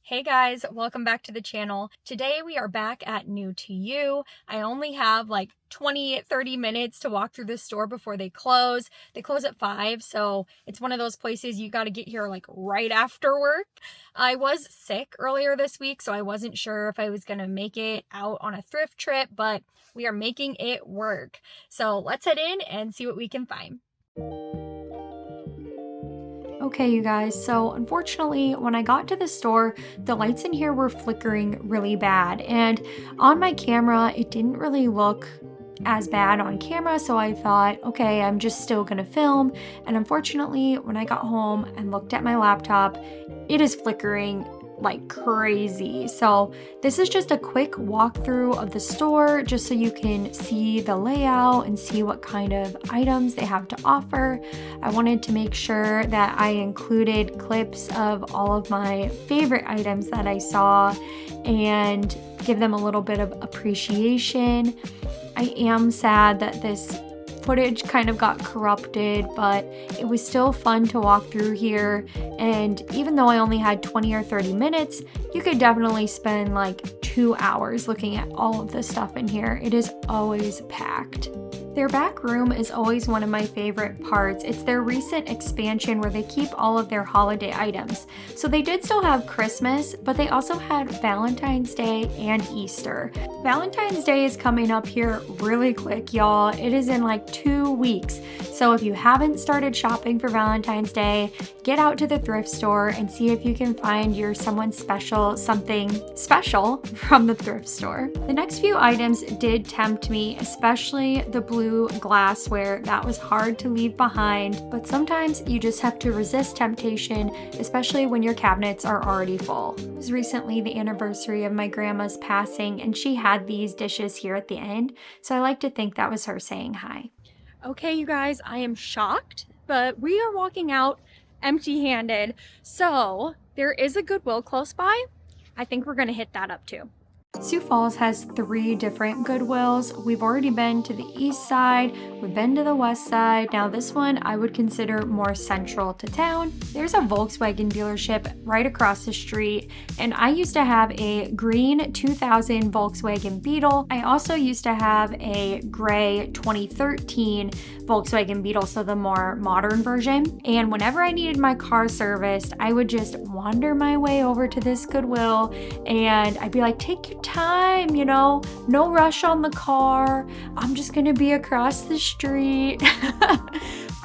Hey guys, welcome back to the channel. Today we are back at New to You. I only have like 20-30 minutes to walk through the store before they close. They close at 5, so it's one of those places you got to get here like right after work. I was sick earlier this week, so I wasn't sure if I was going to make it out on a thrift trip, but we are making it work. So let's head in and see what we can find. Okay, you guys, so unfortunately, when I got to the store, the lights in here were flickering really bad, and on my camera, it didn't really look as bad on camera, so I thought, okay, I'm just still gonna film, and unfortunately, when I got home and looked at my laptop, it is flickering like crazy. So this is just a quick walkthrough of the store just so you can see the layout and see what kind of items they have to offer. I wanted to make sure that I included clips of all of my favorite items that I saw and give them a little bit of appreciation. I am sad that this footage kind of got corrupted, but it was still fun to walk through here, and even though I only had 20 or 30 minutes, you could definitely spend like 2 hours looking at all of the stuff in here. It is always packed. Their back room is always one of my favorite parts. It's their recent expansion where they keep all of their holiday items. So they did still have Christmas, but they also had Valentine's Day and Easter. Valentine's Day is coming up here really quick, y'all. It is in like 2 weeks. So if you haven't started shopping for Valentine's Day, get out to the thrift store and see if you can find your someone special something special from the thrift store. The next few items did tempt me, especially the blue glassware. That was hard to leave behind, but sometimes you just have to resist temptation, especially when your cabinets are already full. It was recently the anniversary of my grandma's passing, and she had these dishes here at the end, so I like to think that was her saying hi. Okay, you guys, I am shocked, but we are walking out empty-handed, so there is a Goodwill close by. I think we're gonna hit that up too. Sioux Falls has 3 different Goodwills. We've already been to the east side, we've been to the west side. Now this one I would consider more central to town. There's a Volkswagen dealership right across the street, and I used to have a green 2000 Volkswagen Beetle. I also used to have a gray 2013 Volkswagen Beetle, so the more modern version. And whenever I needed my car serviced, I would just wander my way over to this Goodwill, and I'd be like, take your time, you know, no rush on the car. I'm just gonna be across the street.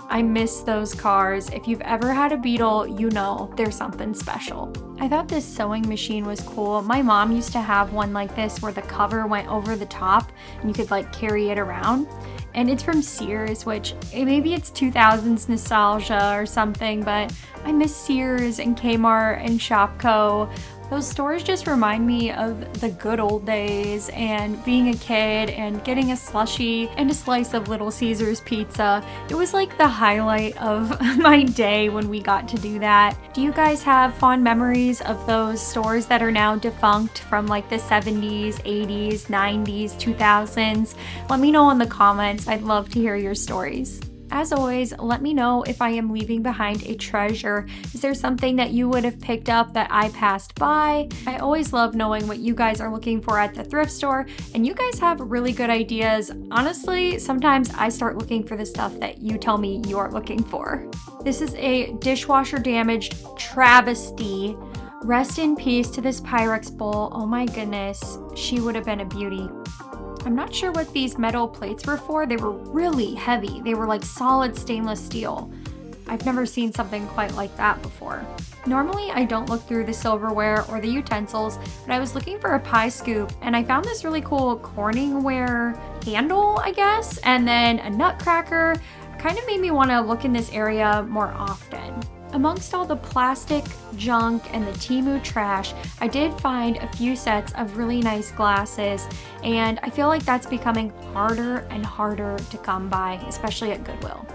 I miss those cars. If you've ever had a Beetle, you know there's something special. I thought this sewing machine was cool. My mom used to have one like this where the cover went over the top and you could like carry it around. And it's from Sears, which maybe it's 2000s nostalgia or something, but I miss Sears and Kmart and Shopko. Those stores just remind me of the good old days and being a kid and getting a slushie and a slice of Little Caesars pizza. It was like the highlight of my day when we got to do that. Do you guys have fond memories of those stores that are now defunct from like the 70s, 80s, 90s, 2000s? Let me know in the comments. I'd love to hear your stories. As always, let me know if I am leaving behind a treasure. Is there something that you would have picked up that I passed by? I always love knowing what you guys are looking for at the thrift store, and you guys have really good ideas. Honestly, sometimes I start looking for the stuff that you tell me you're looking for. This is a dishwasher damaged travesty. Rest in peace to this Pyrex bowl. Oh my goodness, she would have been a beauty. I'm not sure what these metal plates were for. They were really heavy. They were like solid stainless steel. I've never seen something quite like that before. Normally, I don't look through the silverware or the utensils, but I was looking for a pie scoop and I found this really cool Corningware handle, I guess, and then a nutcracker. Kind of made me want to look in this area more often. Amongst all the plastic junk and the Temu trash, I did find a few sets of really nice glasses, and I feel like that's becoming harder and harder to come by, especially at Goodwill.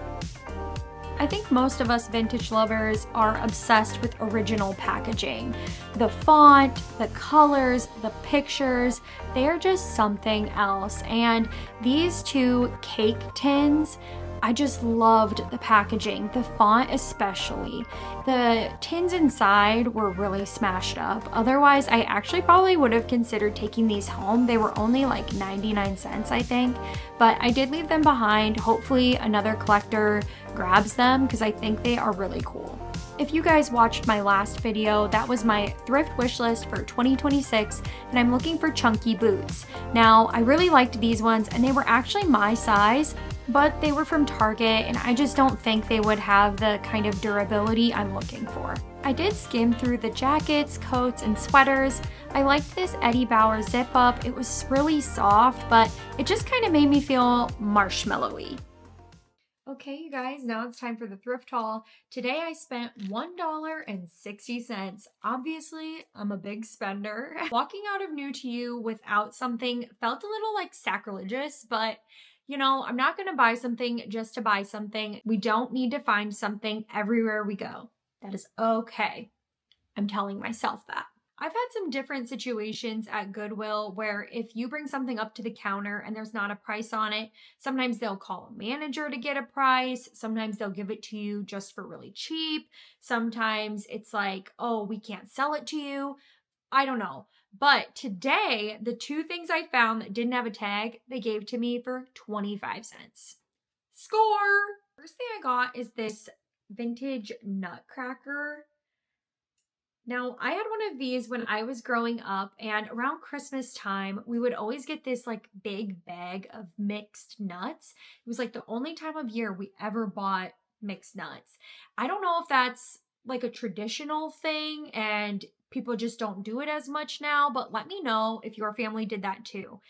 I think most of us vintage lovers are obsessed with original packaging. The font, the colors, the pictures, they're just something else. And these 2 cake tins, I just loved the packaging, the font especially. The tins inside were really smashed up. Otherwise, I actually probably would have considered taking these home. They were only like 99 cents, I think, but I did leave them behind. Hopefully another collector grabs them because I think they are really cool. If you guys watched my last video, that was my thrift wish list for 2026, and I'm looking for chunky boots. Now, I really liked these ones, and they were actually my size, but they were from Target, and I just don't think they would have the kind of durability I'm looking for. I did skim through the jackets, coats, and sweaters. I liked this Eddie Bauer zip up. It was really soft, but it just kind of made me feel marshmallowy. Okay, you guys, now it's time for the thrift haul. Today I spent $1.60. Obviously, I'm a big spender. Walking out of New to You without something felt a little like sacrilegious, but you know, I'm not gonna buy something just to buy something. We don't need to find something everywhere we go. That is okay. I'm telling myself that. I've had some different situations at Goodwill where if you bring something up to the counter and there's not a price on it, sometimes they'll call a manager to get a price. Sometimes they'll give it to you just for really cheap. Sometimes it's like, oh, we can't sell it to you. I don't know. But today, the two things I found that didn't have a tag, they gave to me for 25 cents. Score! First thing I got is this vintage nutcracker. Now, I had one of these when I was growing up, and around Christmas time, we would always get this like big bag of mixed nuts. It was like the only time of year we ever bought mixed nuts. I don't know if that's like a traditional thing and people just don't do it as much now, but let me know if your family did that too.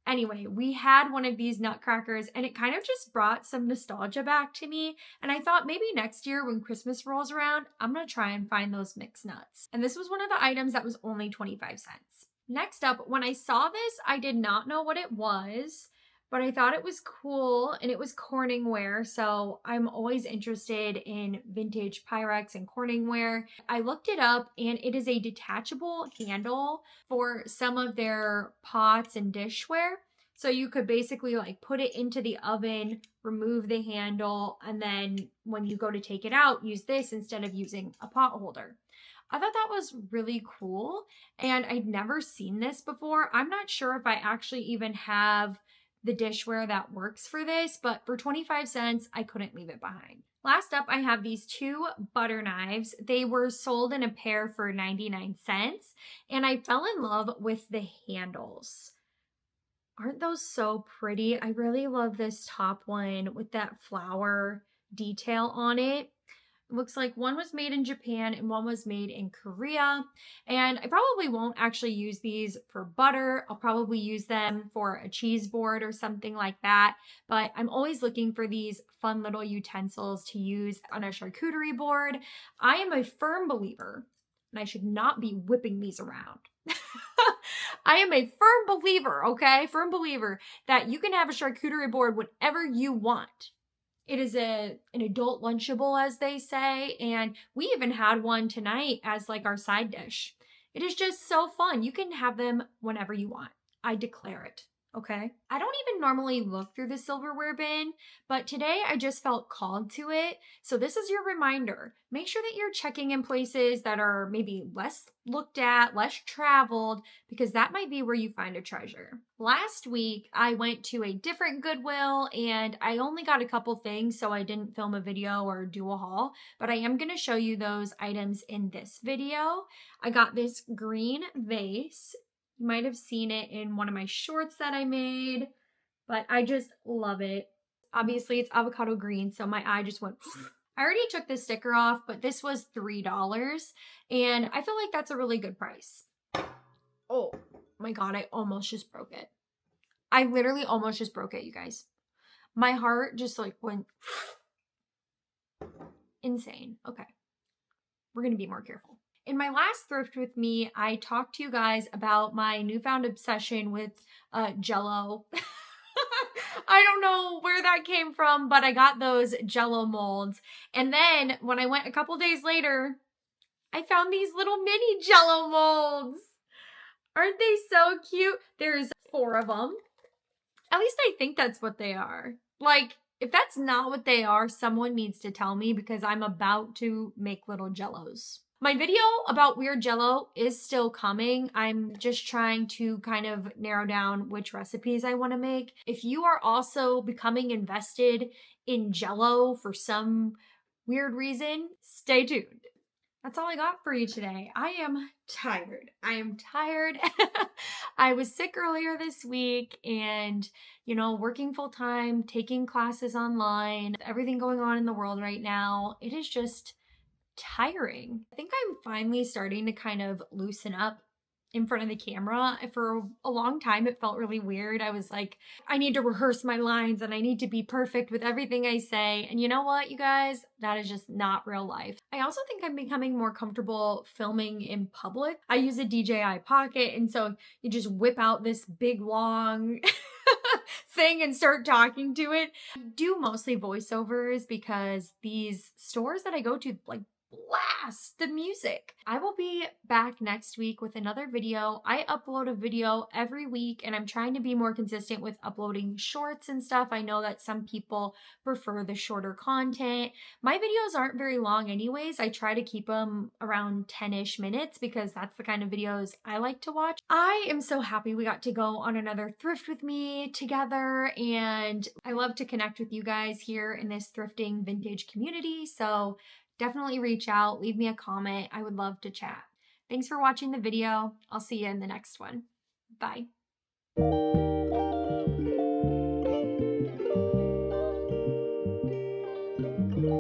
Anyway, we had one of these nutcrackers and it kind of just brought some nostalgia back to me. And I thought maybe next year when Christmas rolls around, I'm gonna try and find those mixed nuts. And this was one of the items that was only 25 cents. Next up, when I saw this, I did not know what it was, but I thought it was cool and it was Corningware. So I'm always interested in vintage Pyrex and Corningware. I looked it up and it is a detachable handle for some of their pots and dishware. So you could basically like put it into the oven, remove the handle, and then when you go to take it out, use this instead of using a pot holder. I thought that was really cool and I'd never seen this before. I'm not sure if I actually even have the dishware that works for this, but for 25 cents, I couldn't leave it behind. Last up, I have these two butter knives. They were sold in a pair for 99 cents, and I fell in love with the handles. Aren't those so pretty? I really love this top one with that flower detail on it. It looks like one was made in Japan and one was made in Korea. And I probably won't actually use these for butter. I'll probably use them for a cheese board or something like that. But I'm always looking for these fun little utensils to use on a charcuterie board. I am a firm believer, and I should not be whipping these around. I am a firm believer, okay? Firm believer that you can have a charcuterie board whenever you want. It is an adult Lunchable, as they say, and we even had one tonight as like our side dish. It is just so fun. You can have them whenever you want. I declare it. Okay. I don't even normally look through the silverware bin, but today I just felt called to it. So this is your reminder. Make sure that you're checking in places that are maybe less looked at, less traveled, because that might be where you find a treasure. Last week, I went to a different Goodwill and I only got a couple things, so I didn't film a video or do a haul, but I am going to show you those items in this video. I got this green vase. You might have seen it in one of my shorts that I made, but I just love it. Obviously, it's avocado green, so my eye just went. I already took the sticker off, but this was $3, and I feel like that's a really good price. Oh my God, I almost just broke it. I literally almost just broke it, you guys. My heart just like went insane. Okay, we're gonna be more careful. In my last thrift with me, I talked to you guys about my newfound obsession with Jell-O. I don't know where that came from, but I got those Jell-O molds. And then when I went a couple days later, I found these little mini Jell-O molds. Aren't they so cute? There's 4 of them. At least I think that's what they are. Like, If that's not what they are, someone needs to tell me because I'm about to make little jellos. My video about weird jello is still coming. I'm just trying to kind of narrow down which recipes I want to make. If you are also becoming invested in jello for some weird reason, stay tuned. That's all I got for you today. I am tired. I am tired. I was sick earlier this week and, working full time, taking classes online, everything going on in the world right now. It is just tiring. I think I'm finally starting to kind of loosen up in front of the camera. For a long time, it felt really weird. I was like, I need to rehearse my lines and I need to be perfect with everything I say. And you know what, you guys? That is just not real life. I also think I'm becoming more comfortable filming in public. I use a DJI Pocket, and so you just whip out this big long thing and start talking to it. I do mostly voiceovers because these stores that I go to, like, blast the music. I will be back next week with another video. I upload a video every week and I'm trying to be more consistent with uploading shorts and stuff. I know that some people prefer the shorter content. My videos aren't very long anyways. I try to keep them around 10-ish minutes because that's the kind of videos I like to watch. I am so happy we got to go on another thrift with me together, and I love to connect with you guys here in this thrifting vintage community. So definitely reach out, leave me a comment. I would love to chat. Thanks for watching the video. I'll see you in the next one. Bye.